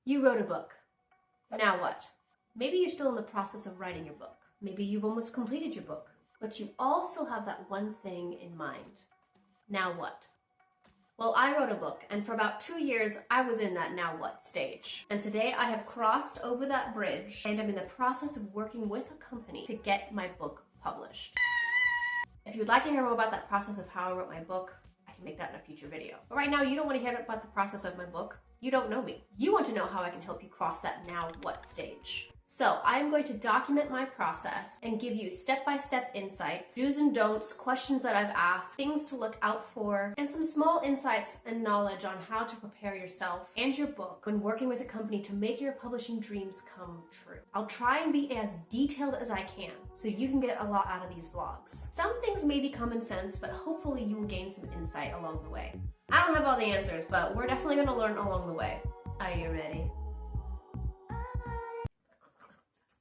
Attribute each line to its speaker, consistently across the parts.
Speaker 1: You wrote a book. Now what? Maybe you're still in the process of writing your book. Maybe you've almost completed your book, but you all still have that one thing in mind. Now what? Well, I wrote a book, and for about 2 years, I was in that now what stage. And today I have crossed over that bridge, and I'm in the process of working with a company to get my book published. If you would like to hear more about that process of how I wrote my book, I can make that in a future video. But right now, you don't want to hear about the process of my book. You don't know me. You want to know how I can help you cross that now what stage. So I'm going to document my process and give you step-by-step insights, do's and don'ts, questions that I've asked, things to look out for, and some small insights and knowledge on how to prepare yourself and your book when working with a company to make your publishing dreams come true. I'll try and be as detailed as I can so you can get a lot out of these vlogs. Some things may be common sense, but hopefully you will gain some insight along the way. I don't have all the answers, but we're definitely going to learn along the way. Are you ready?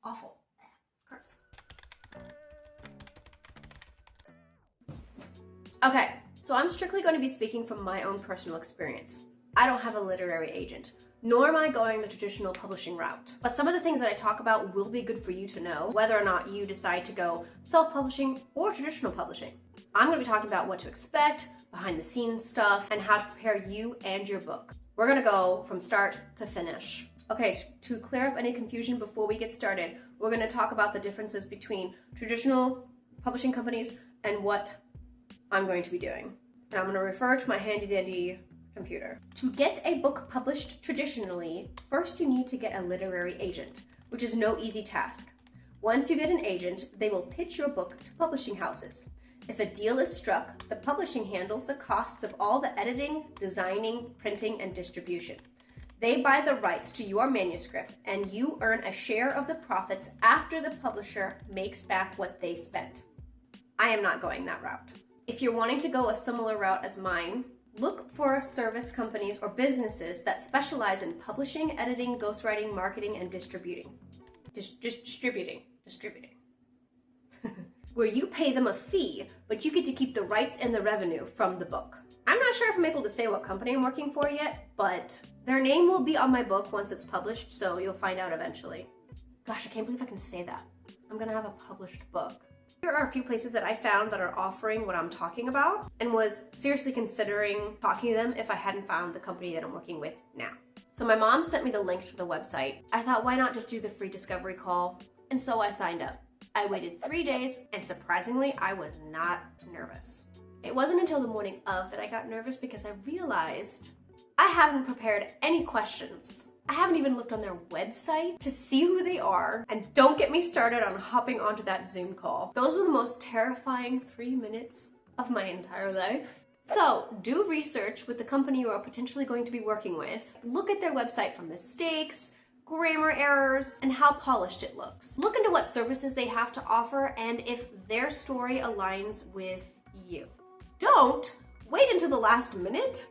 Speaker 1: Awful. Gross. Okay, so I'm strictly going to be speaking from my own personal experience. I don't have a literary agent, nor am I going the traditional publishing route. But some of the things that I talk about will be good for you to know, whether or not you decide to go self-publishing or traditional publishing. I'm going to be talking about what to expect, behind the scenes stuff, and how to prepare you and your book. We're going to go from start to finish. Okay, to clear up any confusion before we get started, we're going to talk about the differences between traditional publishing companies and what I'm going to be doing. And I'm going to refer to my handy dandy computer. To get a book published traditionally, first you need to get a literary agent, which is no easy task. Once you get an agent, they will pitch your book to publishing houses. If a deal is struck, the publishing handles the costs of all the editing, designing, printing, and distribution. They buy the rights to your manuscript, and you earn a share of the profits after the publisher makes back what they spent. I am not going that route. If you're wanting to go a similar route as mine, look for service companies or businesses that specialize in publishing, editing, ghostwriting, marketing, and distributing. Distributing. Where you pay them a fee, but you get to keep the rights and the revenue from the book. I'm not sure if I'm able to say what company I'm working for yet, but their name will be on my book once it's published, so you'll find out eventually. Gosh, I can't believe I can say that. I'm gonna have a published book. Here are a few places that I found that are offering what I'm talking about, and was seriously considering talking to them if I hadn't found the company that I'm working with now. So my mom sent me the link to the website. I thought, why not just do the free discovery call? And so I signed up. I waited 3 days, and surprisingly, I was not nervous. It wasn't until the morning of that I got nervous because I realized I haven't prepared any questions. I haven't even looked on their website to see who they are, and don't get me started on hopping onto that Zoom call. Those are the most terrifying 3 minutes of my entire life. So do research with the company you are potentially going to be working with. Look at their website for mistakes, grammar errors, and how polished it looks. Look into what services they have to offer and if their story aligns with you. Don't wait until the last minute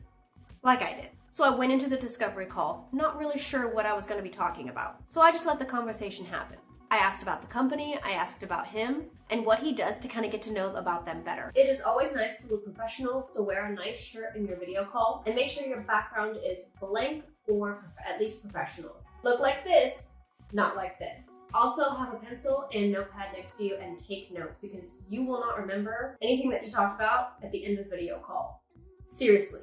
Speaker 1: like I did. So I went into the discovery call, not really sure what I was going to be talking about. So I just let the conversation happen. I asked about the company, I asked about him, and what he does to kind of get to know about them better. It is always nice to look professional, so wear a nice shirt in your video call, and make sure your background is blank or at least professional. Look like this, not like this. Also have a pencil and notepad next to you and take notes because you will not remember anything that you talked about at the end of the video call. Seriously,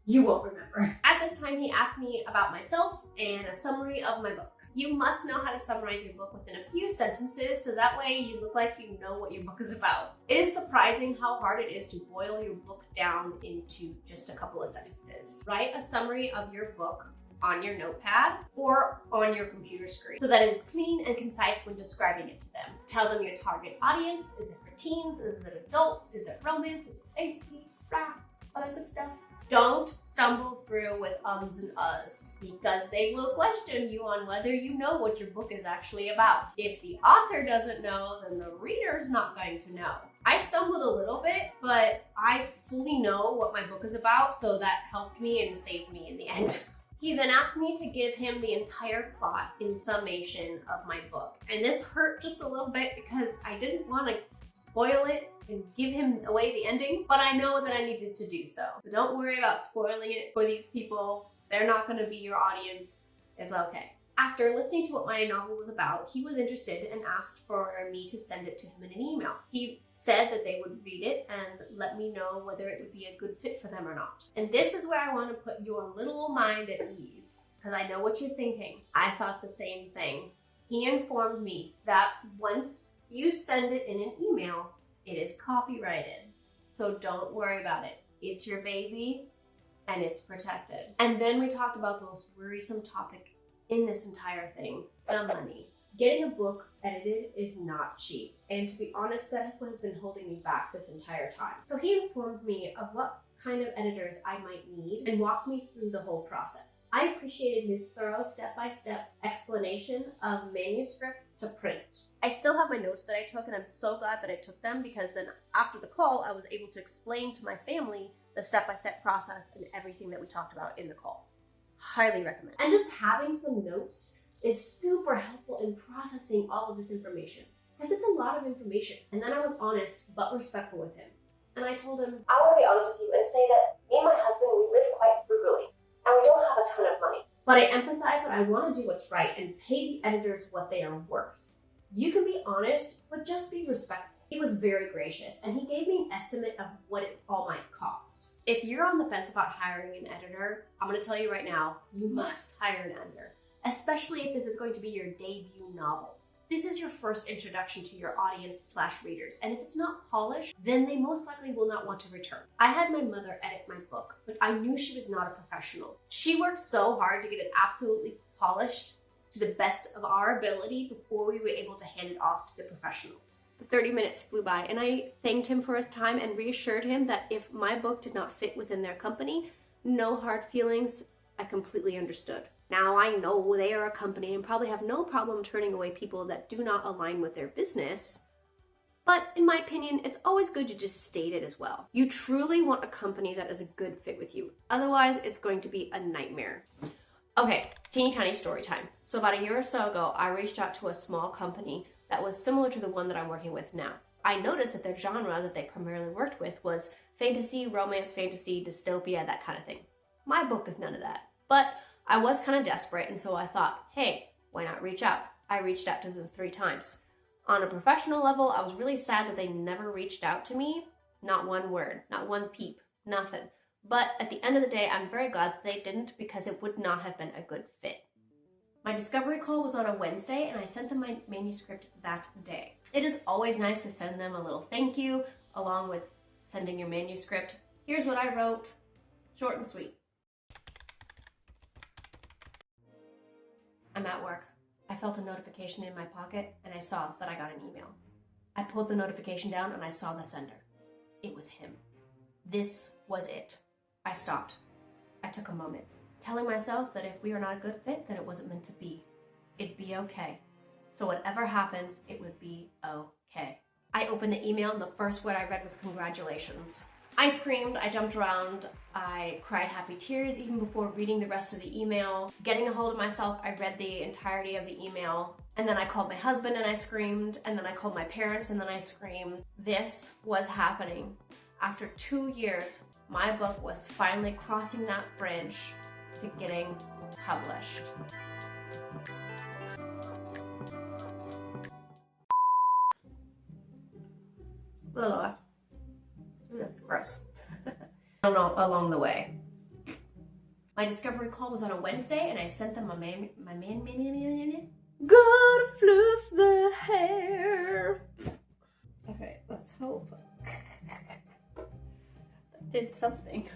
Speaker 1: you won't remember. At this time, he asked me about myself and a summary of my book. You must know how to summarize your book within a few sentences so that way you look like you know what your book is about. It is surprising how hard it is to boil your book down into just a couple of sentences. Write a summary of your book on your notepad or on your computer screen so that it is clean and concise when describing it to them. Tell them your target audience. Is it for teens? Is it adults? Is it romance? Is it fantasy? Blah, all that good stuff. Don't stumble through with ums and uhs because they will question you on whether you know what your book is actually about. If the author doesn't know, then the reader's not going to know. I stumbled a little bit, but I fully know what my book is about, so that helped me and saved me in the end. He then asked me to give him the entire plot in summation of my book. And this hurt just a little bit because I didn't want to spoil it and give him away the ending, but I know that I needed to do so. So don't worry about spoiling it for these people. They're not going to be your audience. It's okay. After listening to what my novel was about, he was interested and asked for me to send it to him in an email. He said that they would read it and let me know whether it would be a good fit for them or not. And this is where I want to put your little mind at ease, because I know what you're thinking. I thought the same thing. He informed me that once you send it in an email, it is copyrighted. So don't worry about it. It's your baby and it's protected. And then we talked about the most worrisome topic in this entire thing, the money. Getting a book edited is not cheap. And to be honest, that is what has been holding me back this entire time. So he informed me of what kind of editors I might need and walked me through the whole process. I appreciated his thorough step-by-step explanation of manuscript to print. I still have my notes that I took, and I'm so glad that I took them, because then after the call, I was able to explain to my family the step-by-step process and everything that we talked about in the call. Highly recommend. And just having some notes is super helpful in processing all of this information, because it's a lot of information. And then I was honest but respectful with him. And I told him, I want to be honest with you and say that me and my husband, we live quite frugally and we don't have a ton of money. But I emphasize that I want to do what's right and pay the editors what they are worth. You can be honest, but just be respectful. He was very gracious, and he gave me an estimate of what it all might cost. If you're on the fence about hiring an editor, I'm going to tell you right now, you must hire an editor, especially if this is going to be your debut novel. This is your first introduction to your audience/readers, and if it's not polished, then they most likely will not want to return. I had my mother edit my book, but I knew she was not a professional. She worked so hard to get it absolutely polished to the best of our ability before we were able to hand it off to the professionals. The 30 minutes flew by, and I thanked him for his time and reassured him that if my book did not fit within their company, no hard feelings. I completely understood. Now I know they are a company and probably have no problem turning away people that do not align with their business. But in my opinion, it's always good to just state it as well. You truly want a company that is a good fit with you. Otherwise, it's going to be a nightmare. Okay, teeny tiny story time. So about a year or so ago, I reached out to a small company that was similar to the one that I'm working with now. I noticed that their genre that they primarily worked with was fantasy, romance, fantasy, dystopia, that kind of thing. My book is none of that. But I was kind of desperate, and so I thought, hey, why not reach out? I reached out to them 3 times. On a professional level, I was really sad that they never reached out to me. Not one word, not one peep, nothing. But at the end of the day, I'm very glad that they didn't, because it would not have been a good fit. My discovery call was on a Wednesday, and I sent them my manuscript that day. It is always nice to send them a little thank you along with sending your manuscript. Here's what I wrote, short and sweet. I'm at work. I felt a notification in my pocket, and I saw that I got an email. I pulled the notification down, and I saw the sender. It was him. This was it. I stopped. I took a moment, telling myself that if we are not a good fit, then it wasn't meant to be. It'd be okay. So whatever happens, it would be okay. I opened the email, and the first word I read was congratulations. I screamed, I jumped around, I cried happy tears even before reading the rest of the email. Getting a hold of myself, I read the entirety of the email, and then I called my husband and I screamed, and then I called my parents and then I screamed. This was happening. After 2 years, my book was finally crossing that bridge to getting published. Ugh. Ooh, that's gross. Along the way. My discovery call was on a Wednesday, and I sent them gotta fluff the hair. Okay, let's hope. That did something.